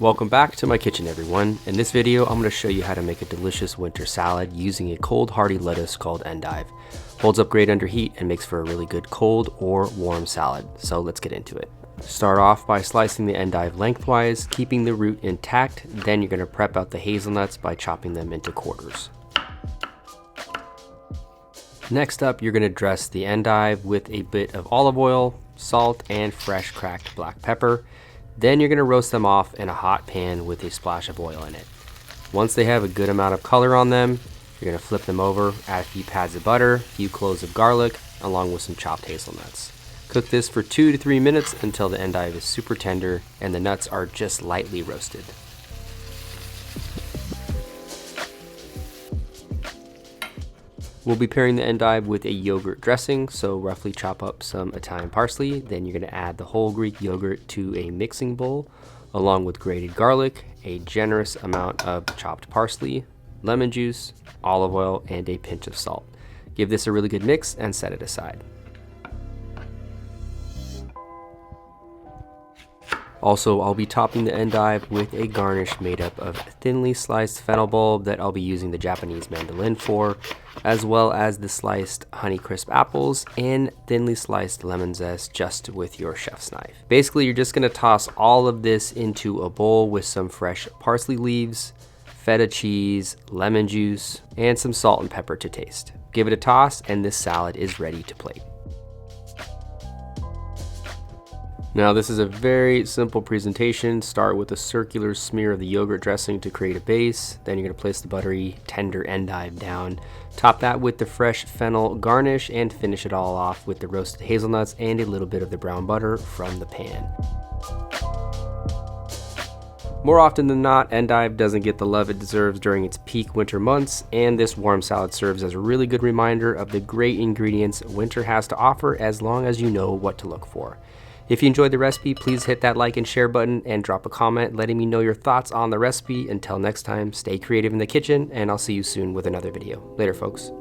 Welcome back to my kitchen, everyone. In this video, I'm going to show you how to make a delicious winter salad using a cold hardy lettuce called Endive. Holds up great under heat and makes for a really good cold or warm salad. So let's get into it. Start off by slicing the endive lengthwise, keeping the root intact. Then you're going to prep out the hazelnuts by chopping them into quarters. Next up, you're going to dress the endive with a bit of olive oil, salt, and fresh cracked black pepper. Then you're going to roast them off in a hot pan with a splash of oil in it. Once they have a good amount of color on them, you're going to flip them over, add a few pads of butter, a few cloves of garlic, along with some chopped hazelnuts. Cook this for 2 to 3 minutes until the endive is super tender and the nuts are just lightly roasted. We'll be pairing the endive with a yogurt dressing, so roughly chop up some Italian parsley. Then you're going to add the whole Greek yogurt to a mixing bowl, along with grated garlic, a generous amount of chopped parsley, lemon juice, olive oil, and a pinch of salt. Give this a really good mix and set it aside. Also, I'll be topping the endive with a garnish made up of thinly sliced fennel bulb that I'll be using the Japanese mandolin for, as well as the sliced Honeycrisp apples and thinly sliced lemon zest just with your chef's knife. Basically, you're just going to toss all of this into a bowl with some fresh parsley leaves, feta cheese, lemon juice, and some salt and pepper to taste. Give it a toss and this salad is ready to plate. Now this is a very simple presentation. Start with a circular smear of the yogurt dressing to create a base. Then you're going to place the buttery, tender endive down. Top that with the fresh fennel garnish and finish it all off with the roasted hazelnuts and a little bit of the brown butter from the pan. More often than not, endive doesn't get the love it deserves during its peak winter months, and this warm salad serves as a really good reminder of the great ingredients winter has to offer as long as you know what to look for. If you enjoyed the recipe, please hit that like and share button and drop a comment letting me know your thoughts on the recipe. Until next time, stay creative in the kitchen, and I'll see you soon with another video. Later, folks.